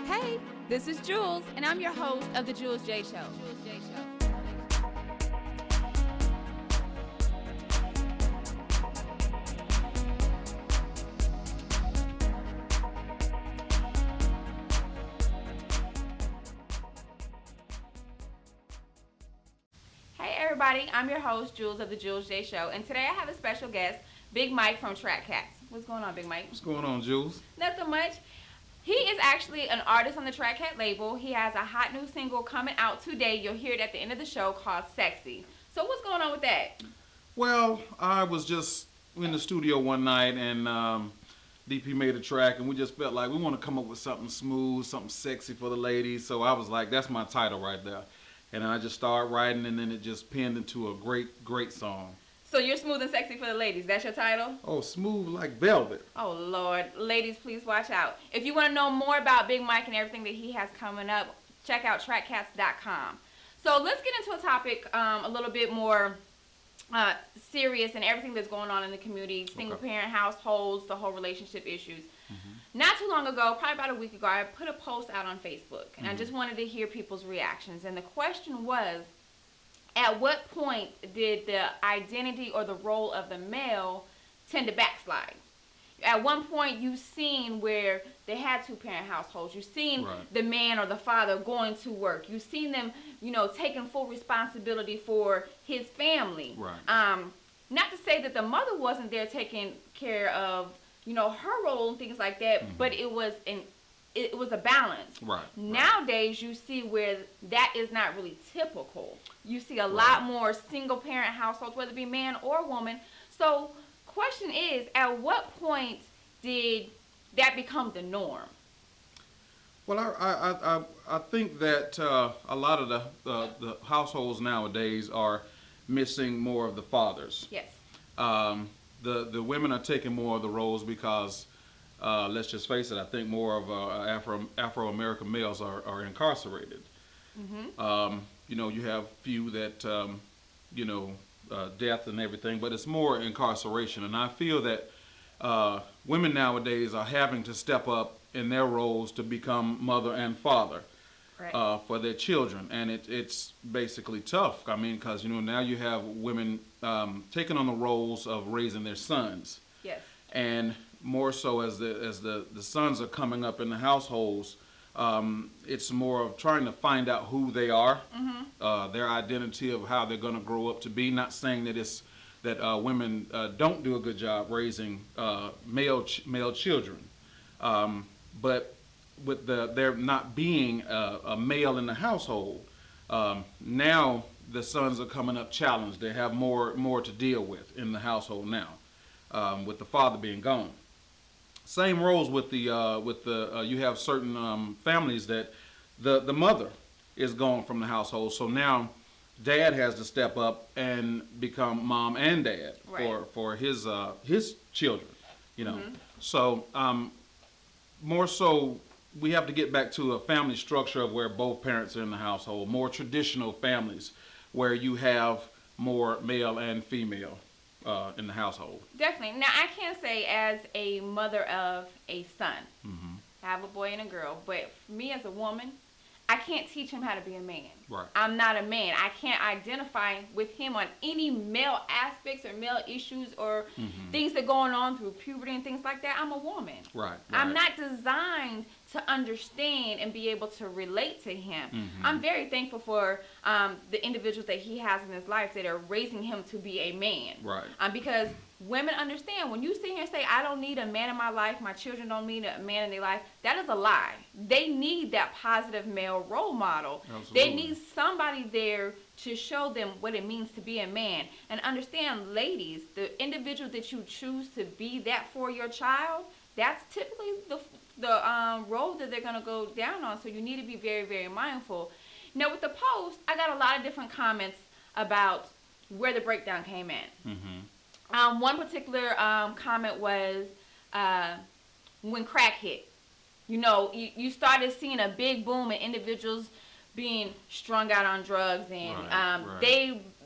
Hey, this is Jules, and I'm your host of The Jules J Show. Hey everybody, I'm your host, Jules of The Jules J Show, and today I have a special guest, Big Mike from Track Cats. What's going on, Big Mike? What's going on, Jules? Nothing much. He is actually an artist on the Track Cat label. He has a hot new single coming out today. You'll hear it at the end of the show called Sexy. So what's going on with that? Well, I was just in the studio one night and DP made a track and we just felt like we want to come up with something smooth, something sexy for the ladies. So I was like, that's my title right there. And I just started writing and then it just pinned into a great song. So you're smooth and sexy for the ladies. That's your title? Oh, smooth like velvet. Oh, Lord. Ladies, please watch out. If you want to know more about Big Mike and everything that he has coming up, check out trackcats.com. So let's get into a topic a little bit more serious and everything that's going on in the community, single-parent households, the whole relationship issues. Not too long ago, probably about a week ago, I put a post out on Facebook, and I just wanted to hear people's reactions. And the question was, at what point did the identity or the role of the male tend to backslide? At one point, you've seen where they had two-parent households. You've seen the man or the father going to work. You've seen them, taking full responsibility for his family. Not to say that the mother wasn't there taking care of, her role and things like that, but it was a balance. Nowadays, you see where that is not really typical. You see a lot more single-parent households, whether it be man or woman. So, question is, at what point did that become the norm? Well, I think that a lot of the households nowadays are missing more of the fathers. Yes. The women are taking more of the roles because, let's just face it, I think more of Afro-American males are incarcerated. You have few that, death and everything, but it's more incarceration. And I feel that women nowadays are having to step up in their roles to become mother and father for their children. And it's basically tough. I mean, because, now you have women taking on the roles of raising their sons. Yes. And more so as the sons are coming up in the households, it's more of trying to find out who they are, their identity of how they're going to grow up to be. Not saying that women don't do a good job raising male children, but with there not being a male in the household, now the sons are coming up challenged. They have more to deal with in the household now, with the father being gone. Same roles with the you have certain families that the mother is gone from the household, so now dad has to step up and become mom and dad for his children, So more so we have to get back to a family structure of where both parents are in the household, more traditional families where you have more male and female in the household. Definitely. Now, I can't say as a mother of a son, I have a boy and a girl, but me as a woman, I can't teach him how to be a man. I'm not a man. I can't identify with him on any male aspects or male issues or things that are going on through puberty and things like that. I'm a woman. I'm not designed to understand and be able to relate to him. I'm very thankful for the individuals that he has in his life that are raising him to be a man. Because women understand when you sit here and say, I don't need a man in my life, my children don't need a man in their life, that is a lie. They need that positive male role model. Absolutely. They need somebody there to show them what it means to be a man. And understand, ladies, the individual that you choose to be that for your child, that's typically the road that they're going to go down on. So you need to be very, very mindful. Now, with the post, I got a lot of different comments about where the breakdown came in. One particular comment was when crack hit. You started seeing a big boom in individuals being strung out on drugs, and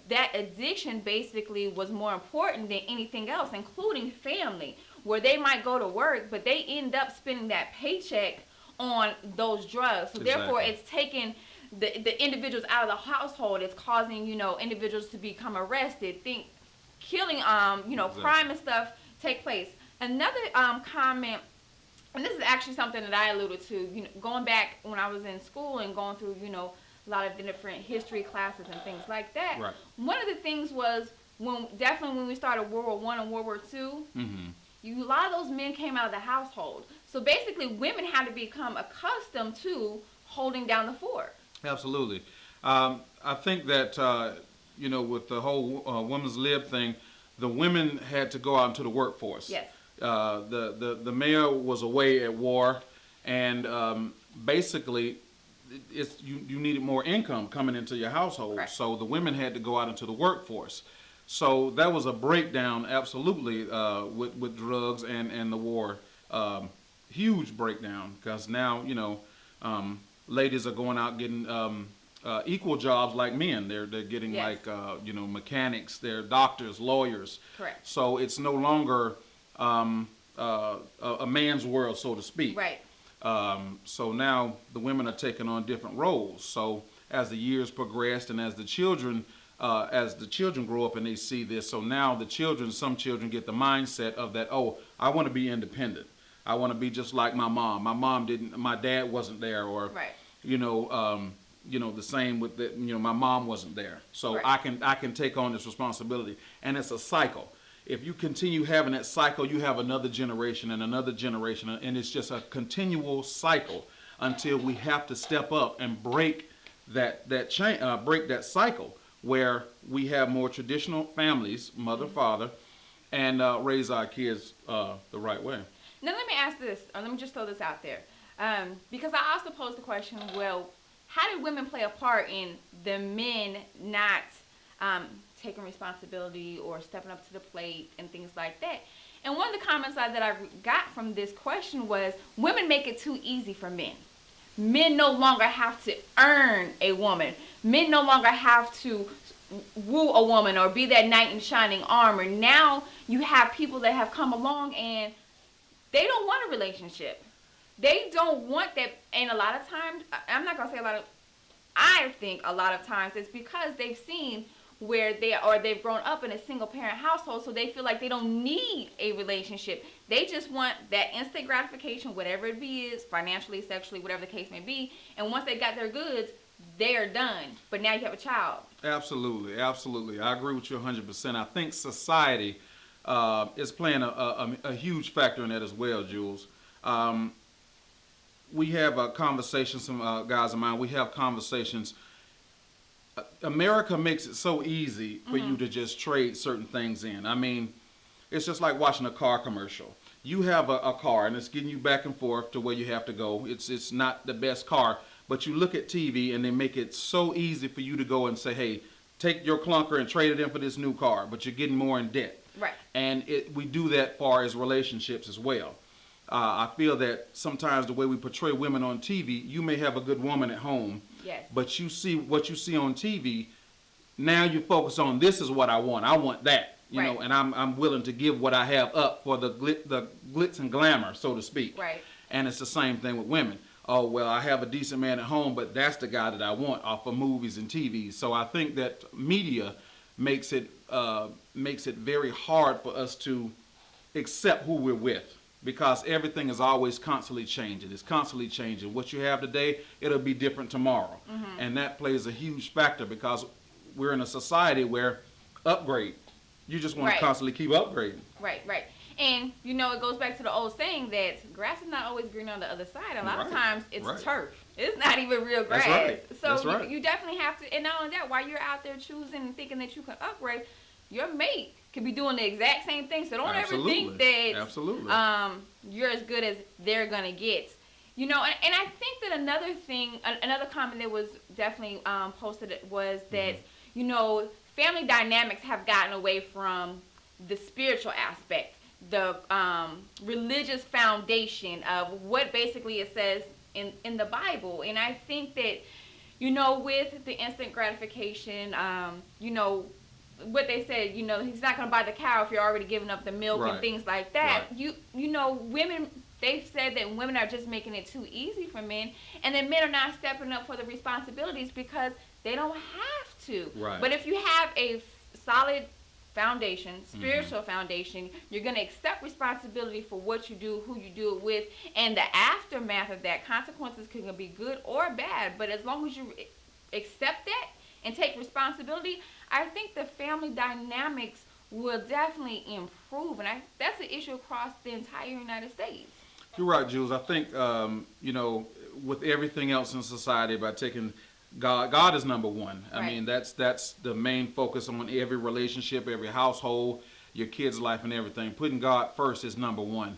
that addiction basically was more important than anything else, including family, where they might go to work, but they end up spending that paycheck on those drugs. So therefore, Exactly. it's taking the individuals out of the household. It's causing, you know, individuals to become arrested, killing, you know, Exactly. crime and stuff take place. Another comment, and this is actually something that I alluded to, you know, going back when I was in school and going through, you know, a lot of the different history classes and things like that. Right. One of the things was definitely when we started World War I and World War II, a lot of those men came out of the household. So basically, women had to become accustomed to holding down the fort. Absolutely. I think that, you know, with the whole women's lib thing, the women had to go out into the workforce. Yes. The mayor was away at war, and basically, you needed more income coming into your household. Correct. So the women had to go out into the workforce. So that was a breakdown, absolutely, with drugs and the war. Huge breakdown, because now, you know, ladies are going out getting equal jobs like men. They're getting Yes. like you know, mechanics. They're doctors, lawyers. Correct. So it's no longer a man's world, so to speak. Right. So now the women are taking on different roles. So as the years progressed, and as the children grow up and they see this, so now some children get the mindset of that. Oh, I want to be independent. I want to be just like my mom. My dad wasn't there, or Right. you know, the same with the, you know, my mom wasn't there. So Right. I can take on this responsibility, and it's a cycle. If you continue having that cycle, you have another generation and another generation, and it's just a continual cycle until we have to step up and break that chain, break that cycle, where we have more traditional families, mother, father, and raise our kids the right way. Now let me ask this, or let me just throw this out there, because I also posed the question, well, how did women play a part in the men not taking responsibility or stepping up to the plate and things like that? And one of the comments that I got from this question was, women make it too easy for men. Men no longer have to earn a woman. Men no longer have to woo a woman or be that knight in shining armor. Now you have people that have come along and they don't want a relationship. They don't want that. And a lot of times, I'm not going to say a lot of, I think a lot of times it's because they've seen where they've grown up in a single parent household, so they feel like they don't need a relationship. They just want that instant gratification, whatever it is, financially, sexually, whatever the case may be. And once they got their goods, they are done. But now you have a child. Absolutely, absolutely. I agree with you 100%. I think society is playing a huge factor in that as well, Jules. We have a conversation, some guys of mine, we have conversations. America makes it so easy for you to just trade certain things in. I mean, it's just like watching a car commercial. You have a car, and it's getting you back and forth to where you have to go. It's not the best car, but you look at TV, and they make it so easy for you to go and say, hey, take your clunker and trade it in for this new car, but you're getting more in debt. Right. And we do that far as relationships as well. I feel that sometimes the way we portray women on TV, you may have a good woman at home, Yes. but you see what you see on TV. Now you focus on, this is what I want. I want that, you Right. know, and I'm willing to give what I have up for the glitz and glamour, so to speak. Right. And it's the same thing with women. Oh, well, I have a decent man at home, but that's the guy that I want off of movies and TV. So I think that media makes it very hard for us to accept who we're with, because everything is always constantly changing. It's constantly changing. What you have today, it'll be different tomorrow. And that plays a huge factor, because we're in a society where upgrade. You just want Right. to constantly keep upgrading. Right, right. And, you know, it goes back to the old saying that grass is not always green on the other side. A lot of Right, times it's right. turf. It's not even real grass. That's right. So That's right. you definitely have to, and not only that, while you're out there choosing and thinking that you can upgrade, your mate could be doing the exact same thing. So don't ever think that Absolutely. you're as good as they're going to get. You know, and I think that another comment that was definitely posted was that, you know, family dynamics have gotten away from the spiritual aspect, the religious foundation of what basically it says in the Bible. And I think that, you know, with the instant gratification, you know, what they said, you know, he's not going to buy the cow if you're already giving up the milk Right. and things like that. Right. You know, women they've said that women are just making it too easy for men, and then men are not stepping up for the responsibilities because they don't have to. Right. But if you have a solid foundation, spiritual foundation, you're going to accept responsibility for what you do, who you do it with, and the aftermath of that, consequences can be good or bad. But as long as you accept that and take responsibility, I think the family dynamics will definitely improve. And that's an issue across the entire United States. You're right, Jules. I think, with everything else in society, by taking God is number one. I mean, that's the main focus on every relationship, every household, your kids' life and everything. Putting God first is number one.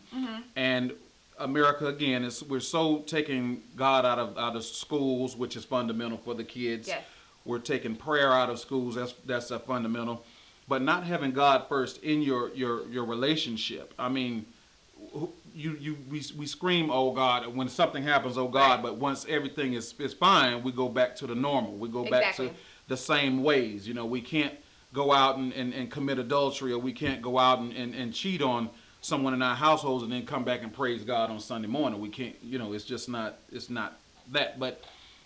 And America, again, we're so taking God out of schools, which is fundamental for the kids. Yes. We're taking prayer out of schools. That's a fundamental. But not having God first in your relationship. I mean, we scream, oh God, when something happens, oh God, but once everything is fine, we go back to the normal. We go back to the same ways. We can't go out and commit adultery, or we can't go out and cheat on someone in our households and then come back and praise God on Sunday morning. We can't, it's not that. But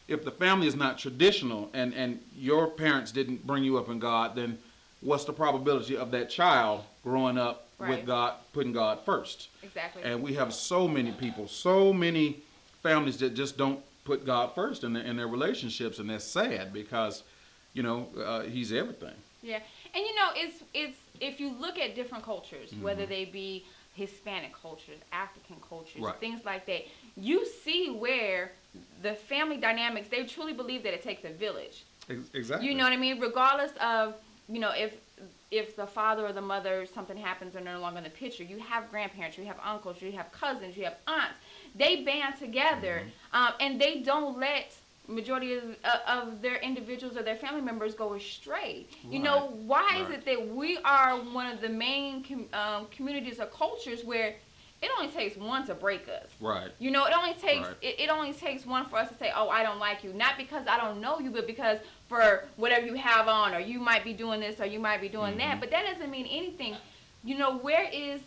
if the family is not traditional and your parents didn't bring you up in God, then what's the probability of that child growing up with God, putting God first? Exactly. And we have so many people, so many families that just don't put God first in their relationships, and that's sad because, He's everything. Yeah, and it's if you look at different cultures, whether they be Hispanic cultures, African cultures, things like that, you see where the family dynamics, they truly believe that it takes a village. Exactly. You know what I mean? Regardless of, if the father or the mother, something happens and they're no longer in the picture, you have grandparents, you have uncles, you have cousins, you have aunts. They band together, and they don't let majority of their individuals or their family members go astray. Why is it that we are one of the main communities or cultures where it only takes one to break us? Right. It only takes it only takes one for us to say, oh, I don't like you. Not because I don't know you, but because for whatever you have on, or you might be doing this, or you might be doing that. But that doesn't mean anything. Where is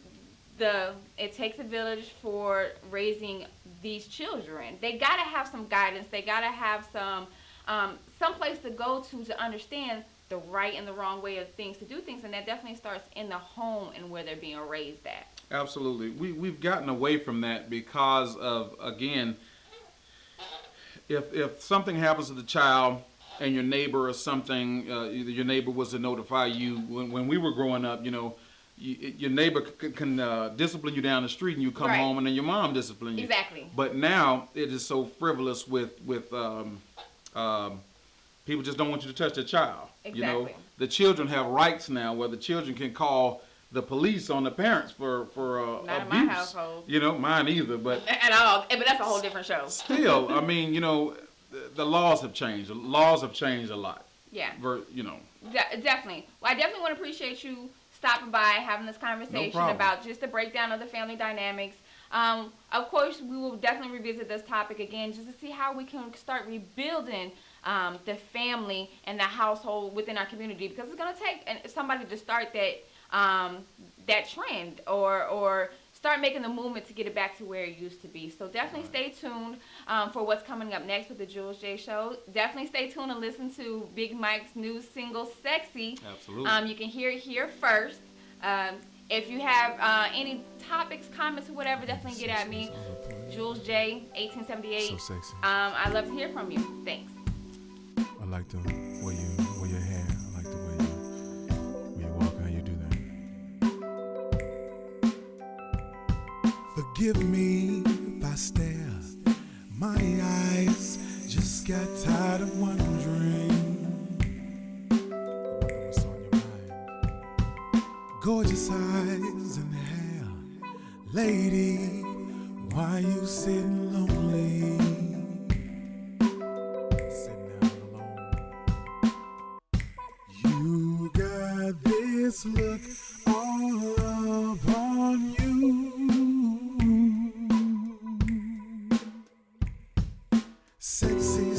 it takes a village for raising these children? They got to have some guidance. They got to have some place to go to understand the right and the wrong way of things, to do things. And that definitely starts in the home and where they're being raised at. Absolutely. We've gotten away from that because of, again, if something happens to the child and your neighbor or something, either your neighbor was to notify you. When we were growing up, your neighbor can discipline you down the street, and you come home and then your mom discipline you. Exactly. But now it is so frivolous with people just don't want you to touch their child. Exactly. The children have rights now, where the children can call the police on the parents for not abuse. in my household. Mine either, but at all. But that's a whole different show. Still, I mean, the laws have changed. The laws have changed a lot. Yeah. Definitely. Well, I definitely want to appreciate you stopping by, having this conversation about just the breakdown of the family dynamics. Of course, we will definitely revisit this topic again, just to see how we can start rebuilding the family and the household within our community, because it's going to take somebody to start that trend or start making the movement to get it back to where it used to be. So definitely stay tuned for what's coming up next with the Jules J Show. Definitely stay tuned and listen to Big Mike's new single, Sexy. Absolutely. You can hear it here first. If you have any topics, comments, or whatever, definitely get at me. Jules J, 1878. So sexy. I'd love to hear from you. Thanks. I like the way you wear your hair. I like the way you walk, how you do that. Forgive me if I stare. My eyes just got tired of wondering what's on your mind. Gorgeous eyes and hair. Lady, why you sitting lonely? You got this look all upon you. Sexy